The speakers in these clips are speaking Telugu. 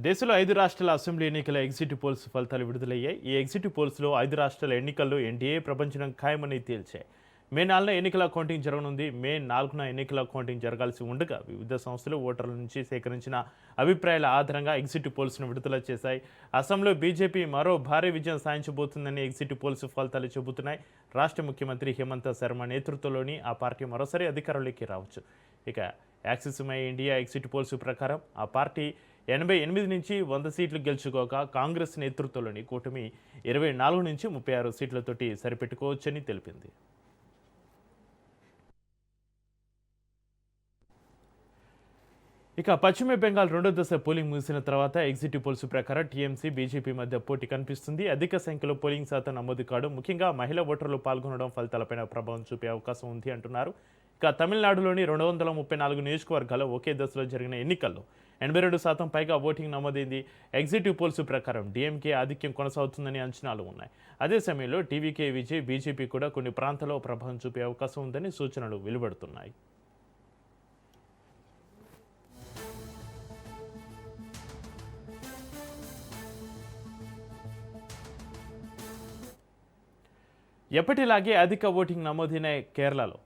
దేశంలో 5 రాష్ట్రాల అసెంబ్లీ ఎన్నికల ఎగ్జిట్ పోల్స్ ఫలితాలు విడుదలయ్యాయి. ఈ ఎగ్జిట్ పోల్స్లో 5 రాష్ట్రాల ఎన్నికల్లో ఎన్డీఏ ప్రపంచం ఖాయమని తేల్చాయి. మే 4న ఎన్నికల కౌంటింగ్ జరగనుంది. మే 4న ఎన్నికల కౌంటింగ్ జరగాల్సి ఉండగా వివిధ సంస్థలు ఓటర్ల నుంచి సేకరించిన అభిప్రాయాల ఆధారంగా ఎగ్జిట్ పోల్స్ను విడుదల చేశాయి. అసెంబ్లీలో బీజేపీ మరో భారీ విజయం సాధించబోతుందని ఎగ్జిట్ పోల్స్ ఫలితాలు చెబుతున్నాయి. రాష్ట్ర ముఖ్యమంత్రి హేమంత్ శర్మ నేతృత్వంలోని ఆ పార్టీ మరోసారి అధికారంలోకి రావచ్చు. ఇక axis my India exit polls ప్రకారం ఆ పార్టీ 88 నుంచి 100 సీట్లు గెలుచుకోగా కాంగ్రెస్ నేతృత్వంలోని కూటమి 24 నుంచి 36 సీట్లతోటి సరిపెట్టుకోవచ్చని తెలిపింది. ఇక పశ్చిమ బెంగాల్ రెండో దశ పోలింగ్ ముగిసిన తర్వాత ఎగ్జిట్ పోల్స్ ప్రకారం టీఎంసీ బీజేపీ మధ్య పోటీ కనిపిస్తుంది. అధిక సంఖ్యలో పోలింగ్ శాతం నమోదు కావడం, ముఖ్యంగా మహిళా ఓటర్లు పాల్గొనడం ఫలితాలపైన ప్రభావం చూపే అవకాశం ఉంది అంటున్నారు. ఇక తమిళనాడులోని 234 నియోజకవర్గాల్లో ఒకే దశలో జరిగిన ఎన్నికల్లో 82% పైగా ఓటింగ్ నమోదైంది. ఎగ్జిట్ పోల్స్ ప్రకారం డీఎంకే ఆధిక్యం కొనసాగుతుందని అంచనాలు ఉన్నాయి. అదే సమయంలో టీవీకే విజయ్ బీజేపీ కూడా కొన్ని ప్రాంతాల్లో ప్రభావం చూపే అవకాశం ఉందని సూచనలు వెలువడుతున్నాయి. ఎప్పటిలాగే అధిక ఓటింగ్ నమోదైన కేరళలో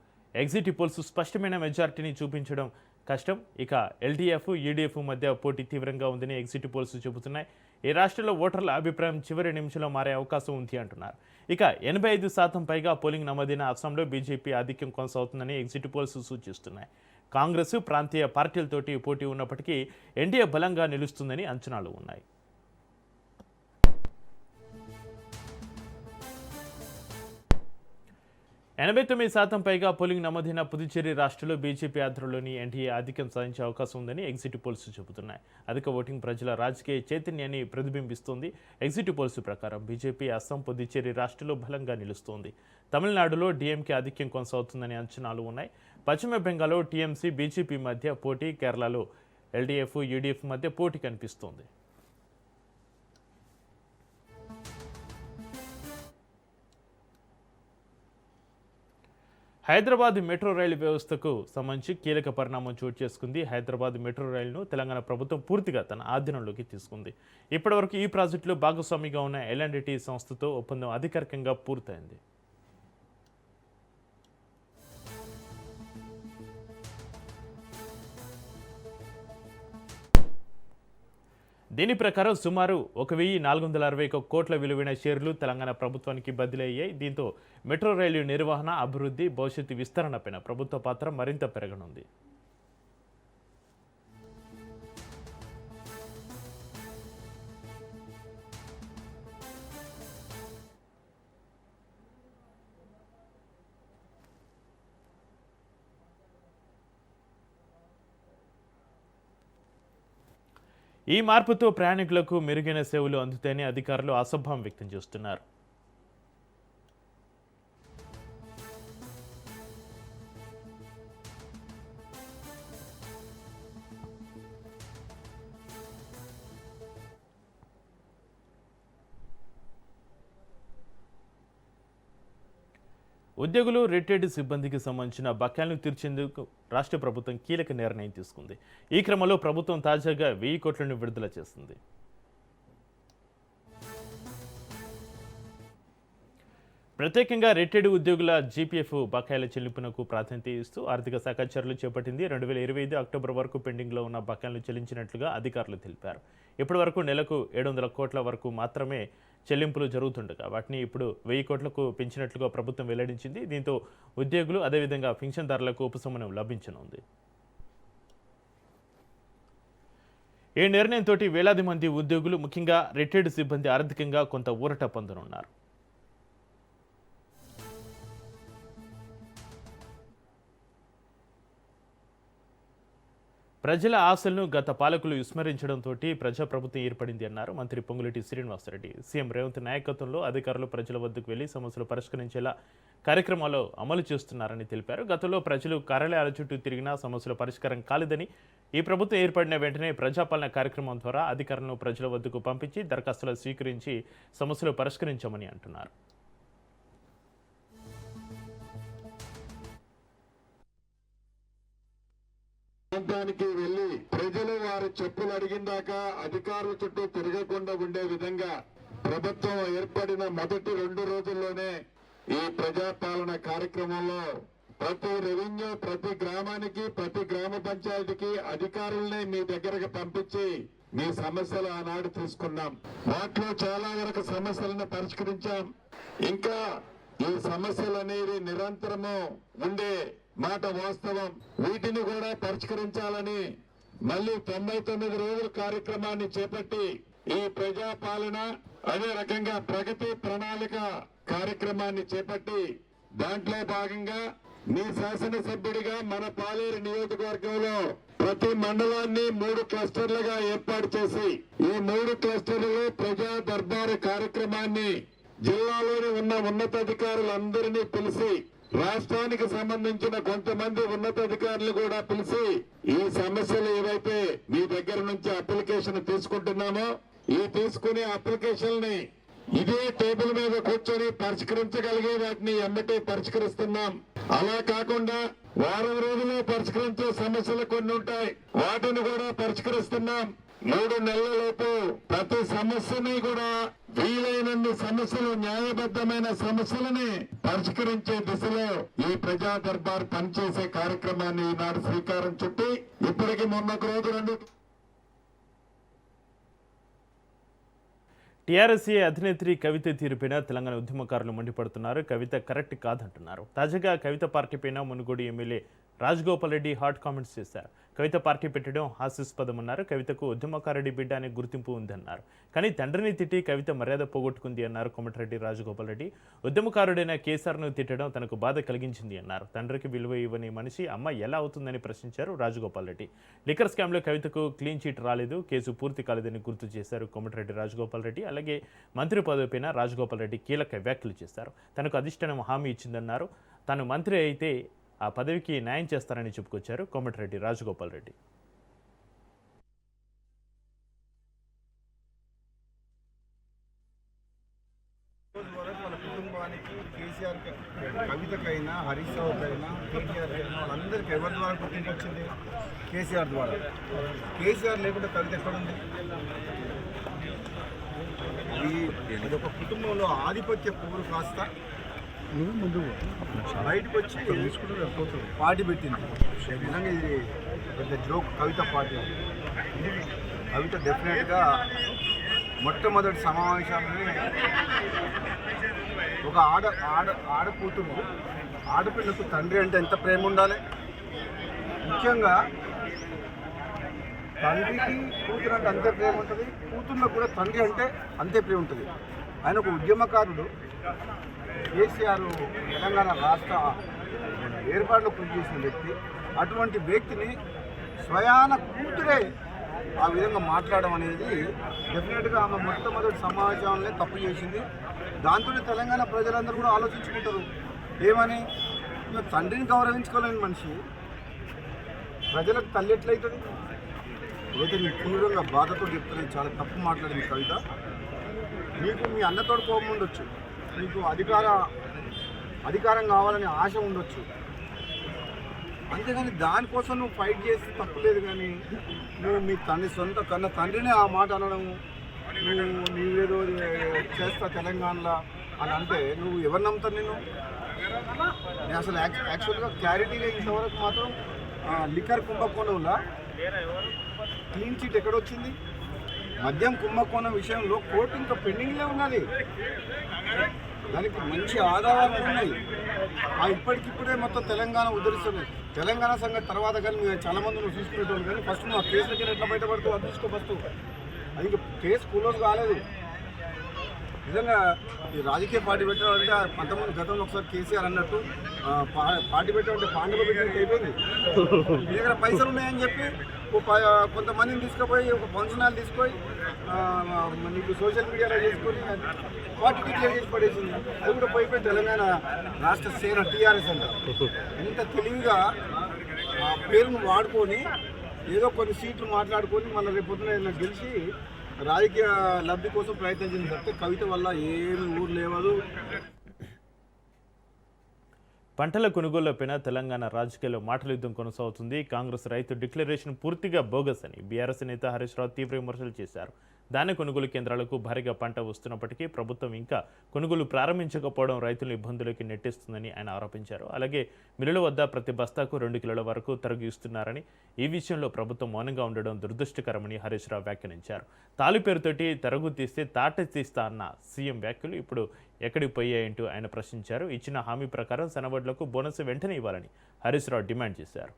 ఎగ్జిట్ పోల్స్ స్పష్టమైన మెజారిటీని చూపించడం కష్టం. ఇక ఎల్డీఎఫ్, యూడీఎఫ్ మధ్య పోటీ తీవ్రంగా ఉందని ఎగ్జిట్ పోల్స్ చెబుతున్నాయి. ఈ రాష్ట్రంలో ఓటర్ల అభిప్రాయం చివరి నిమిషంలో మారే అవకాశం ఉంది అంటున్నారు. ఇక 85% పైగా పోలింగ్ నమోదైన అస్సాంలో బీజేపీ ఆధిక్యం కొనసాగుతుందని ఎగ్జిట్ పోల్స్ సూచిస్తున్నాయి. కాంగ్రెస్, ప్రాంతీయ పార్టీలతోటి పోటీ ఉన్నప్పటికీ ఎన్డీఏ బలంగా నిలుస్తుందని అంచనాలు ఉన్నాయి. 89% పైగా పోలింగ్ నమోదైన పుదుచ్చేరి రాష్ట్రంలో బీజేపీ ఆధ్వర్యంలోని ఎన్డీఏ ఆధిక్యం సాధించే అవకాశం ఉందని ఎగ్జిట్ పోల్స్ చెబుతున్నాయి. అధిక ఓటింగ్ ప్రజల రాజకీయ చైతన్యాన్ని ప్రతిబింబిస్తోంది. ఎగ్జిట్ పోల్స్ ప్రకారం బీజేపీ అస్సాం, పుదుచ్చేరి రాష్ట్రంలో బలంగా నిలుస్తోంది. తమిళనాడులో డీఎంకే ఆధిక్యం కొనసాగుతుందని అంచనాలు ఉన్నాయి. పశ్చిమ బెంగాల్లో టీఎంసీ, బీజేపీ మధ్య పోటీ, కేరళలో ఎల్డీఎఫ్, యూడీఎఫ్ మధ్య పోటీ కనిపిస్తోంది. హైదరాబాద్ మెట్రో రైలు వ్యవస్థకు సంబంధించి కీలక పరిణామం చోటు చేసుకుంది. హైదరాబాద్ మెట్రో రైలును తెలంగాణ ప్రభుత్వం పూర్తిగా తన ఆధీనంలోకి తీసుకుంది. ఇప్పటివరకు ఈ ప్రాజెక్టులో భాగస్వామిగా ఉన్న ఎల్ఎండ్టీ సంస్థతో ఒప్పందం అధికారికంగా పూర్తయింది. దీని ప్రకారం సుమారు 1461 కోట్ల విలువైన షేర్లు తెలంగాణ ప్రభుత్వానికి బదిలీ అయ్యాయి. దీంతో మెట్రో రైలు నిర్వహణ, అభివృద్ధి, భవిష్యత్తు విస్తరణపైన ప్రభుత్వ పాత్ర మరింత పెరగనుంది. ఈ మార్పుతో ప్రయాణికులకు మెరుగైన సేవలు అందుతాయని అధికారులు అసభ్యం వ్యక్తం చేస్తున్నారు. ఉద్యోగులు, రిటైర్డ్ సిబ్బందికి సంబంధించిన బకాయిలను తీర్చేందుకు రాష్ట్ర ప్రభుత్వం కీలక నిర్ణయం తీసుకుంది. ఈ క్రమంలో ప్రభుత్వం తాజాగా 1000 కోట్లను విడుదల చేసింది. ప్రత్యేకంగా రిటైర్డ్ ఉద్యోగుల జీపీఎఫ్ బకాయిల చెల్లింపునకు ప్రాధాన్యత ఇస్తూ ఆర్థిక శాఖ చర్యలు చేపట్టింది. 2025 అక్టోబర్ వరకు పెండింగ్లో ఉన్న బకాయిలను చెల్లించినట్లుగా అధికారులు తెలిపారు. ఇప్పటి వరకు నెలకు 700 కోట్ల వరకు మాత్రమే చెల్లింపులు జరుగుతుండగా వాటిని ఇప్పుడు 1000 కోట్లకు పెంచినట్లుగా ప్రభుత్వం వెల్లడించింది. దీంతో ఉద్యోగులు, అదేవిధంగా పింఛన్దారులకు ఉపశమనం లభించనుంది. ఈ నిర్ణయంతో వేలాది మంది ఉద్యోగులు, ముఖ్యంగా రిటైర్డ్ సిబ్బంది ఆర్థికంగా కొంత ఊరట పొందనున్నారు. ప్రజల ఆశలను గత పాలకులు విస్మరించడంతో ప్రజాప్రభుత్వం ఏర్పడింది అన్నారు మంత్రి పొంగులేటి శ్రీనివాసరెడ్డి. సీఎం రేవంత్ నాయకత్వంలో అధికారులు ప్రజల వద్దకు వెళ్లి సమస్యలు పరిష్కరించేలా కార్యక్రమాలు అమలు చేస్తున్నారని తెలిపారు. గతంలో ప్రజలు కార్యాలయాల చుట్టూ తిరిగినా సమస్యల పరిష్కారం కాలేదని, ఈ ప్రభుత్వం ఏర్పడిన వెంటనే ప్రజాపాలన కార్యక్రమం ద్వారా అధికారులను ప్రజల వద్దకు పంపించి దరఖాస్తులు స్వీకరించి సమస్యలు పరిష్కరించామని అంటున్నారు. ప్రాంతానికి వెళ్లి ప్రజలు వారి చెప్పులు అడిగిందాక అధికారుల చుట్టూ తిరగకుండా ఉండే విధంగా ప్రభుత్వం ఏర్పడిన మొదటి 2 రోజుల్లోనే ఈ ప్రజాపాలన కార్యక్రమంలో ప్రతి రెవెన్యూ, ప్రతి గ్రామానికి, ప్రతి గ్రామ పంచాయతీకి అధికారుల్ని మీ దగ్గరకు పంపించి మీ సమస్యలు ఆనాడు తీసుకున్నాం. వాటిలో చాలా వరకు సమస్యలను పరిష్కరించాం. ఇంకా ఈ సమస్యలు అనేవి నిరంతరము ఉండే మాట వాస్తవం. వీటిని కూడా పరిష్కరించాలని మళ్ళీ 99 రోజుల కార్యక్రమాన్ని చేపట్టి ఈ ప్రజాపాలన అదే రకంగా ప్రగతి ప్రణాళిక కార్యక్రమాన్ని చేపట్టి దాంట్లో భాగంగా మీ శాసనసభ్యుడిగా మన పాలేరు నియోజకవర్గంలో ప్రతి మండలాన్ని 3 క్లస్టర్లుగా ఏర్పాటు చేసి ఈ 3 క్లస్టర్లలో ప్రజా దర్బారు కార్యక్రమాన్ని జిల్లాలోని ఉన్న ఉన్నతాధికారులందరినీ పిలిచి రాష్ట్రానికి సంబంధించిన కొంతమంది ఉన్నతాధికారులు కూడా పిలిచి ఈ సమస్యలు ఏవైతే మీ దగ్గర నుంచి అప్లికేషన్ తీసుకుంటున్నామో ఈ తీసుకునే అప్లికేషన్ ని ఇదే టేబుల్ మీద కూర్చొని పరిష్కరించగలిగే వాటిని ఎమ్మటే పరిష్కరిస్తున్నాం. అలా కాకుండా వారం రోజుల్లో పరిష్కరించే సమస్యలు కొన్ని ఉంటాయి, వాటిని కూడా పరిష్కరిస్తున్నాం. 3 నెలలలోపు ప్రతి సమస్యని కూడా వీలైనన్ని సమస్యలు, న్యాయబద్ధమైన సమస్యలని పరిష్కరించే దిశలో ఈ ప్రజా దర్బార్ పనిచేసే కార్యక్రమాన్ని ఈనాడు శ్రీకారం చుట్టి ఇప్పటికి మొన్నొక రోజు 2 టీఆర్ఎస్ఏ అధినేత్రి కవిత తీరుపైన తెలంగాణ ఉద్యమకారులు మండిపడుతున్నారు. కవిత కరెక్ట్ కాదంటున్నారు. తాజాగా కవిత పార్టీపైన Munugode MLA Rajagopal Reddy hot comments చేశారు. కవిత పార్టీ పెట్టడం హాస్యాస్పదమన్నారు. కవితకు ఉద్యమకారుడి బిడ్డ అనే గుర్తింపు ఉందన్నారు. కానీ తండ్రిని తిట్టి కవిత మర్యాద పోగొట్టుకుంది అన్నారు కోమటిరెడ్డి రాజగోపాల్ రెడ్డి. ఉద్యమకారుడైన కేసీఆర్ను తిట్టడం తనకు బాధ కలిగించింది అన్నారు. తండ్రికి విలువ ఇవ్వని మనిషి అమ్మ ఎలా అవుతుందని ప్రశ్నించారు రాజగోపాల్ రెడ్డి. లిక్కర్ స్కామ్లో కవితకు క్లీన్ చీట్ రాలేదు, కేసు పూర్తి కాలేదని గుర్తు చేశారు కోమటిరెడ్డి రాజగోపాల్ రెడ్డి. అలాగే మంత్రి పదవిపైన రాజగోపాల్ రెడ్డి కీలక వ్యాఖ్యలు చేశారు. తనకు అధిష్టానం హామీ ఇచ్చిందన్నారు. తాను మంత్రి అయితే ఆ పదవికి న్యాయం చేస్తారని చెప్పుకొచ్చారు కోమటిరెడ్డి రాజగోపాల్ రెడ్డి. వాళ్ళ కుటుంబానికి, కేసీఆర్ కవితకైనా, హరీష్ రావుకైనా, కేటీఆర్ అయినా వాళ్ళందరికీ ఎవరి ద్వారా గుర్తింపు వచ్చింది? కేసీఆర్ ద్వారా. కేసీఆర్ లేకుండా కవిత ఎక్కడుంది? ఇది ఒక కుటుంబంలో ఆధిపత్య పోరు కాస్త బయటకు వచ్చి పార్టీ పెట్టింది. నిజంగా ఇది పెద్ద జోక్. కవిత పార్టీ, కవిత డెఫినెట్గా మొట్టమొదటి సమావేశాలని ఒక ఆడకూతురు, ఆడపిల్లకు తండ్రి అంటే ఎంత ప్రేమ ఉండాలి. ముఖ్యంగా తండ్రికి కూతురు అంటే అంతే ప్రేమ ఉంటుంది, కూతుర్లకు కూడా తండ్రి అంటే అంతే ప్రేమ ఉంటుంది. ఆయన ఒక ఉద్యమకారుడు. కేసీఆర్ తెలంగాణ రాష్ట్ర ఏర్పాటులో కృషి చేసిన వ్యక్తి. అటువంటి వ్యక్తిని స్వయాన కూతురే ఆ విధంగా మాట్లాడడం అనేది డెఫినెట్గా ఆమె మొట్టమొదటి సమాజంలో తప్పు చేసింది. దాంతో తెలంగాణ ప్రజలందరూ కూడా ఆలోచించుకుంటారు ఏమని. తండ్రిని గౌరవించుకోలేని మనిషి ప్రజలకు తల్లి ఎట్లయితుంది? అయితే నేను తీవ్రంగా బాధతో చెప్తున్నాను, చాలా తప్పు మాట్లాడింది కవిత. నీకు మీ అన్నతోడు కోపం ఉండొచ్చు, నీకు అధికారం కావాలని ఆశ ఉండొచ్చు, అంతేగాని దానికోసం నువ్వు ఫైట్ చేసి తప్పులేదు. కానీ నువ్వు మీ సొంత కన్న తండ్రిని ఆ మాట అనడము, నువ్వేదో చేస్తా తెలంగాణలో అని అంటే నువ్వు ఎవరు నమ్ముతాను? నేను అసలు యాక్చువల్గా క్లారిటీగా ఇంతవరకు మాత్రం లిక్కర్ కుంభకోణంలో క్లీన్ చీట్ ఎక్కడొచ్చింది? మద్యం కుంభకోణం విషయంలో కోర్టు ఇంకా పెండింగ్లో ఉన్నది. దానికి మంచి ఆధారాలు ఉన్నాయి. ఇప్పటికిప్పుడే మొత్తం తెలంగాణ ఉద్ధరిస్తుంది. తెలంగాణ సంగతి తర్వాత కానీ మేము చాలామంది నువ్వు చూసుకునేటోళ్ళు. కానీ ఫస్ట్ నువ్వు ఆ కేసులకి ఎట్లా బయటపడుతూ అది తీసుకో. ఫస్ట్ అది ఇంకా కేసు క్లోజ్ కాలేదు. నిజంగా ఈ రాజకీయ పార్టీ పెట్టాలంటే 19 గతంలో ఒకసారి కేసీఆర్ అన్నట్టు పార్టీ పెట్టాలంటే పాండవ పెట్టినట్టు అయిపోయింది. మీ దగ్గర పైసలు ఉన్నాయని చెప్పి కొంతమందిని తీసుకుపోయి ఒక ఫంక్షన్ హాల్ తీసుకొని నీకు సోషల్ మీడియాలో చేసుకొని పార్టీ డిక్లేర్ చేసి పడేసింది. అది కూడా పోయిపోయి తెలంగాణ రాష్ట్ర సేన టీఆర్ఎస్ అంట. ఎంత తెలివిగా ఆ పేరును వాడుకొని ఏదో కొన్ని సీట్లు మాట్లాడుకొని మళ్ళీ రేపొద్దున గెలిచి రాజకీయ లబ్ధి కోసం ప్రయత్నించింది తప్పితే కవిత వల్ల ఏమి ఊరు లేవదు. పంటల కొనుగోళ్లపైన తెలంగాణ రాజకీయాల్లో మాటల యుద్ధం కొనసాగుతుంది. కాంగ్రెస్ రైతు డిక్లరేషన్ పూర్తిగా బోగస్ అని బీఆర్ఎస్ నేత హరీష్ రావు తీవ్ర విమర్శలు చేశారు. ధాన్య కొనుగోలు కేంద్రాలకు భారీగా పంట వస్తున్నప్పటికీ ప్రభుత్వం ఇంకా కొనుగోలు ప్రారంభించకపోవడం రైతులను ఇబ్బందులకి నెట్టిస్తుందని ఆయన ఆరోపించారు. అలాగే మిల్లుల వద్ద ప్రతి బస్తాకు 2 కిలోల వరకు తరుగు ఇస్తున్నారని, ఈ విషయంలో ప్రభుత్వం మౌనంగా ఉండడం దురదృష్టకరమని హరీష్ రావు వ్యాఖ్యానించారు. తాలు పేరుతోటి తరుగు తీస్తే తాట తీస్తా అన్న సీఎం వ్యాఖ్యలు ఇప్పుడు ఎక్కడికి పోయాయంటూ ఆయన ప్రశ్నించారు. ఇచ్చిన హామీ ప్రకారం సనవడ్లకు బోనస్ వెంటనే ఇవ్వాలని హరీష్ రావు డిమాండ్ చేశారు.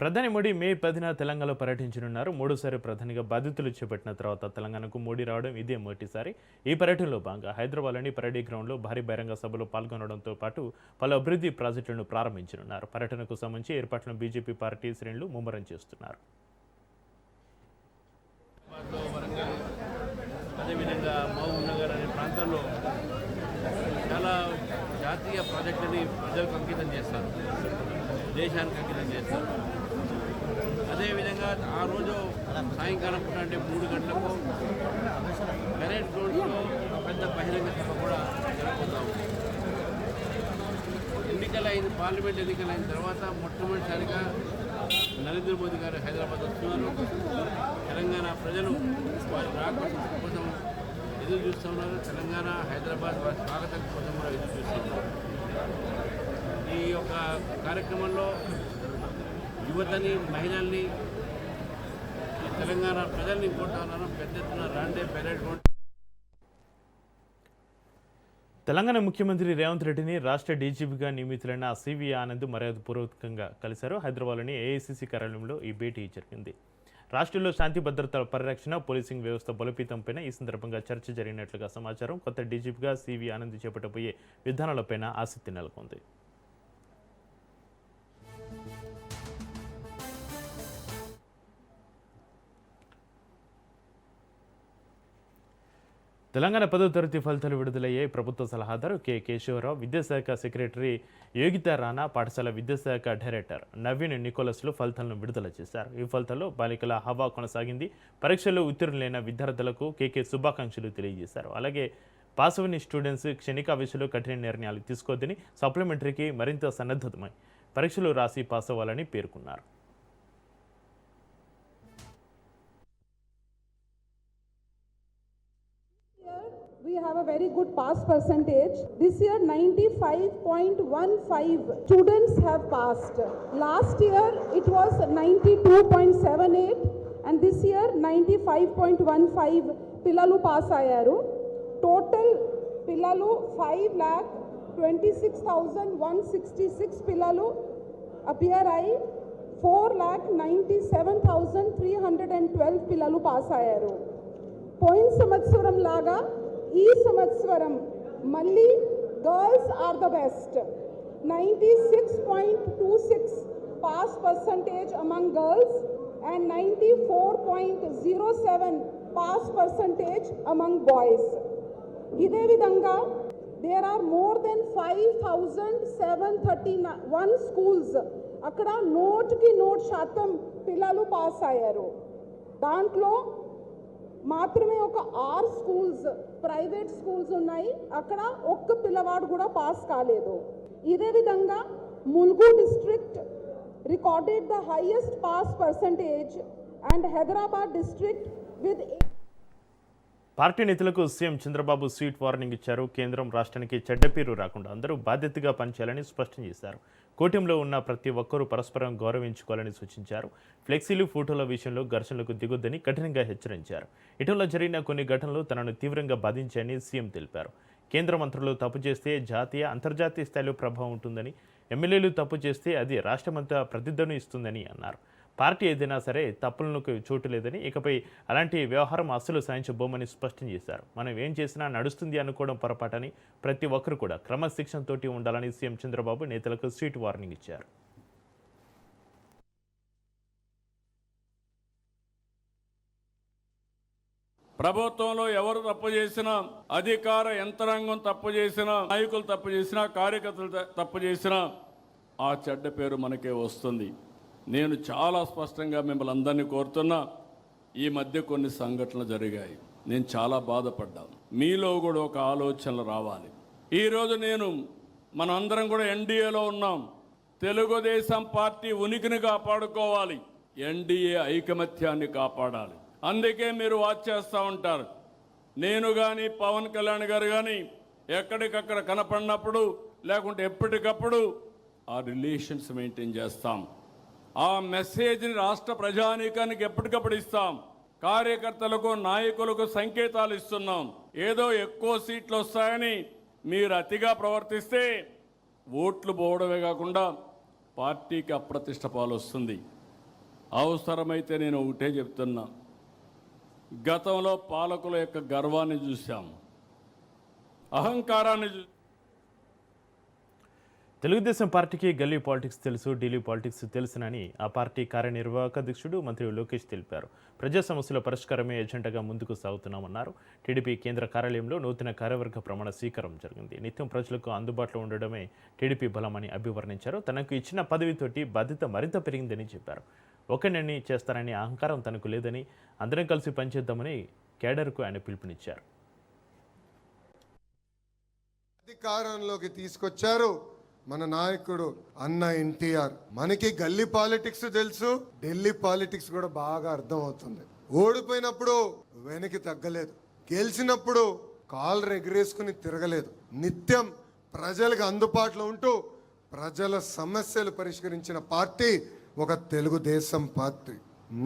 ప్రధాని మోడీ మే 10న తెలంగాణలో పర్యటించనున్నారు. మూడోసారి ప్రధానిగా బాధ్యతలు చేపట్టిన తర్వాత తెలంగాణకు మోడీ రావడం ఇదే మొదటిసారి. ఈ పర్యటనలో భాగంగా హైదరాబాద్లోని పరేడ్ గ్రౌండ్లో భారీ బహిరంగ సభలో పాల్గొనడంతో పాటు పలు అభివృద్ధి ప్రాజెక్టులను ప్రారంభించనున్నారు. పర్యటనకు సంబంధించి ఏర్పాట్లను బీజేపీ పార్టీ శ్రేణులు ముమ్మరం చేస్తున్నారు. అదేవిధంగా మహబూబ్ నగర్ అనే ప్రాంతంలో చాలా జాతీయ ప్రాజెక్టుని ప్రజలకు అంకితం చేస్తారు, దేశానికి అంకితం చేస్తారు. అదేవిధంగా ఆ రోజు సాయంకాలం పూట అంటే 3 గంటలకు పరేడ్ గ్రౌండ్స్లో ఒక పెద్ద బహిరంగ సభ కూడా జరగబోతా ఉంది. పార్లమెంట్ ఎన్నికలైన తర్వాత మొట్టమొదటిసారిగా నరేంద్ర మోదీ గారు హైదరాబాద్ వస్తున్నారు. తెలంగాణ ప్రజలు వారి రాక కోసం ఎదురు చూస్తూ ఉన్నారు. తెలంగాణ హైదరాబాద్ వారి స్వాగతం కోసం కూడా ఎదురు చూస్తూ ఉన్నారు. ఈ యొక్క కార్యక్రమంలో యువతని, మహిళల్ని, తెలంగాణ ప్రజల్ని కోరుతా ఉన్నాను. పెద్ద ఎత్తున రాండే పెరేడ్ గ్రౌండ్. తెలంగాణ ముఖ్యమంత్రి రేవంత్ రెడ్డిని రాష్ట్ర డీజీపీగా నియమితులైన సివి ఆనంద్ మర్యాదపూర్వకంగా కలిశారు. హైదరాబాద్లోని ఏఐసీసీ కార్యాలయంలో ఈ భేటీ జరిగింది. రాష్ట్రంలో శాంతి భద్రతల పరిరక్షణ, పోలీసింగ్ వ్యవస్థ బలోపేతంపైన ఈ సందర్భంగా చర్చ జరిగినట్లుగా సమాచారం. కొత్త డీజీపీగా సివి ఆనంద్ చేపట్టబోయే విధానాలపైన ఆసక్తి నెలకొంది. తెలంగాణ 10వ తరగతి ఫలితాలు విడుదలయ్యాయి. ప్రభుత్వ సలహాదారు కె కేశవరావు, విద్యాశాఖ సెక్రటరీ యోగితా రాణా, పాఠశాల విద్యాశాఖ డైరెక్టర్ నవీన్ నికోలస్లు ఫలితాలను విడుదల చేశారు. ఈ ఫలితాల్లో బాలికల హవా కొనసాగింది. పరీక్షల్లో ఉత్తీర్ణులైన విద్యార్థులకు కేకే శుభాకాంక్షలు తెలియజేశారు. అలాగే పాస్ అవని స్టూడెంట్స్ క్షణికావేశంలో కఠిన నిర్ణయాలు తీసుకోవద్దని, సప్లిమెంటరీకి మరింత సన్నద్ధమై పరీక్షలు రాసి పాస్ అవ్వాలని పేర్కొన్నారు. We have a very good pass percentage. This year 95.15 students have passed. Last year it was 92.78 and this year 95.15 పిల్లలు పాస్ అయ్యారు. టోటల్ పిల్లలు 5,26,166 పిల్లలు అపియర్ అయి 4,97,312 పిల్లలు పాస్ అయ్యారు. పోయిన సంవత్సరం లాగా ఈ సంవత్సరం మళ్ళీ girls are the best. 96.26 pass percentage among girls and 94.07 pass percentage among boys. ఇదే విధంగా there are more than 5,731 schools. అక్కడ 100% పిల్లలు పాస్ అయ్యారు. దాంట్లో మాత్రమే ఒక 6 స్కూల్స్ ప్రైవేట్ స్కూల్స్ ఉన్నాయి, అక్కడ ఒక్క పిల్లవాడు కూడా పాస్ కాలేదు. ఇదే విధంగా Mulugu district recorded the highest pass percentage and Hyderabad district with. Party నేతలకు సీఎం చంద్రబాబు స్వీట్ వార్నింగ్ ఇచ్చారు. కేంద్రం రాష్ట్రానికి చెడ్డ పేరు రాకుండా అందరూ బాధ్యతగా పనిచేయాలని స్పష్టం చేశారు. కూటమిలో ఉన్న ప్రతి ఒక్కరూ పరస్పరం గౌరవించుకోవాలని సూచించారు. ఫ్లెక్సీలు, ఫోటోల విషయంలో ఘర్షణలకు దిగొద్దని కఠినంగా హెచ్చరించారు. ఇటీవల జరిగిన కొన్ని ఘటనలు తనను తీవ్రంగా బాధించాయని సీఎం తెలిపారు. కేంద్ర మంత్రులు తప్పు చేస్తే జాతీయ, అంతర్జాతీయ స్థాయిలో ప్రభావం ఉంటుందని, ఎమ్మెల్యేలు తప్పు చేస్తే అది రాష్ట్రమంతా ప్రతిధ్వని ఇస్తుందని అన్నారు. పార్టీ ఏదైనా సరే తప్పులకు చోటు లేదని, ఇకపై అలాంటి వ్యవహారం అస్సలు సాధించబోమని స్పష్టం చేశారు. మనం ఏం చేసినా నడుస్తుంది అనుకోవడం పొరపాటని, ప్రతి ఒక్కరు కూడా క్రమశిక్షణతోటి ఉండాలని సీఎం చంద్రబాబు నేతలకు స్వీట్ వార్నింగ్ ఇచ్చారు. ప్రభుత్వంలో ఎవరు తప్పు చేసినా, అధికార యంత్రాంగం తప్పు చేసినా, నాయకులు తప్పు చేసినా, కార్యకర్తలు తప్పు చేసినా ఆ చెడ్డ పేరు మనకే వస్తుంది. నేను చాలా స్పష్టంగా మిమ్మల్ని అందరినీ కోరుతున్నా, ఈ మధ్య కొన్ని సంఘటనలు జరిగాయి, నేను చాలా బాధపడ్డాను. మీలో కూడా ఒక ఆలోచనలు రావాలి. ఈరోజు మనం అందరం కూడా ఎన్డీఏలో ఉన్నాం. తెలుగుదేశం పార్టీ ఉనికిని కాపాడుకోవాలి, ఎన్డీఏ ఐకమత్యాన్ని కాపాడాలి. అందుకే మీరు వాచ్ చేస్తూ ఉంటారు. నేను కానీ పవన్ కళ్యాణ్ గారు కానీ ఎక్కడికక్కడ కనపడినప్పుడు లేకుంటే ఎప్పటికప్పుడు ఆ రిలేషన్స్ మెయింటైన్ చేస్తాం. ఆ మెసేజ్ని రాష్ట్ర ప్రజానీకానికి ఎప్పటికప్పుడు ఇస్తాం. కార్యకర్తలకు, నాయకులకు సంకేతాలు ఇస్తున్నాం. ఏదో ఎక్కువ సీట్లు వస్తాయని మీరు అతిగా ప్రవర్తిస్తే ఓట్లు పోవడమే కాకుండా పార్టీకి అప్రతిష్ట పాలు వస్తుంది. అవసరమైతే నేను ఒకటే చెప్తున్నా, గతంలో పాలకుల యొక్క గర్వాన్ని చూశాం, అహంకారాన్ని తెలుగుదేశం పార్టీకి గల్లీ పాలిటిక్స్ తెలుసు, ఢిల్లీ పాలిటిక్స్ తెలుసునని ఆ పార్టీ కార్యనిర్వాహక అధ్యక్షుడు మంత్రి లోకేష్ తెలిపారు. ప్రజా సమస్యల పరిష్కారమే ఎజెండాగా ముందుకు సాగుతున్నామన్నారు. టీడీపీ కేంద్ర కార్యాలయంలో నూతన కార్యవర్గ ప్రమాణ స్వీకారం జరిగింది. నిత్యం ప్రజలకు అందుబాటులో ఉండడమే టీడీపీ బలమని అభివర్ణించారు. తనకు ఇచ్చిన పదవితోటి బాధ్యత మరింత పెరిగిందని చెప్పారు. ఒకరిని చేస్తారని అహంకారం తనకు లేదని, అందరం కలిసి పనిచేద్దామని కేడర్కు ఆయన పిలుపునిచ్చారు. అధికారంలోకి తీసుకొచ్చారు మన నాయకుడు అన్న ఎన్టీఆర్. మనకి గల్లీ పాలిటిక్స్ తెలుసు, ఢిల్లీ పాలిటిక్స్ కూడా బాగా అర్థం అవుతుంది. ఓడిపోయినప్పుడు వెనక్కి తగ్గలేదు, గెలిచినప్పుడు కాళ్ళు ఎగరేసుకుని తిరగలేదు. నిత్యం ప్రజలకు అందుబాటులో ఉంటూ ప్రజల సమస్యలు పరిష్కరించిన పార్టీ ఒక తెలుగుదేశం పార్టీ.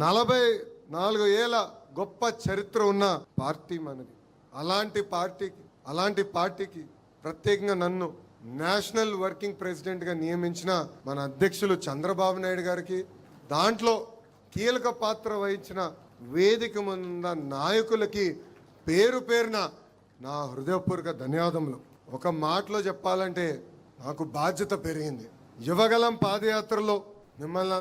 44 ఏళ్ల గొప్ప చరిత్ర ఉన్న పార్టీ మనది. అలాంటి పార్టీకి ప్రత్యేకంగా నన్ను నేషనల్ వర్కింగ్ ప్రెసిడెంట్గా నియమించిన మన అధ్యక్షులు చంద్రబాబు నాయుడు గారికి, దాంట్లో కీలక పాత్ర వహించిన వేదిక ముందు నాయకులకి పేరు పేరున నా హృదయపూర్వక ధన్యవాదములు. ఒక మాటలో చెప్పాలంటే నాకు బాధ్యత పెరిగింది. యువగలం పాదయాత్రలో మిమ్మల్ని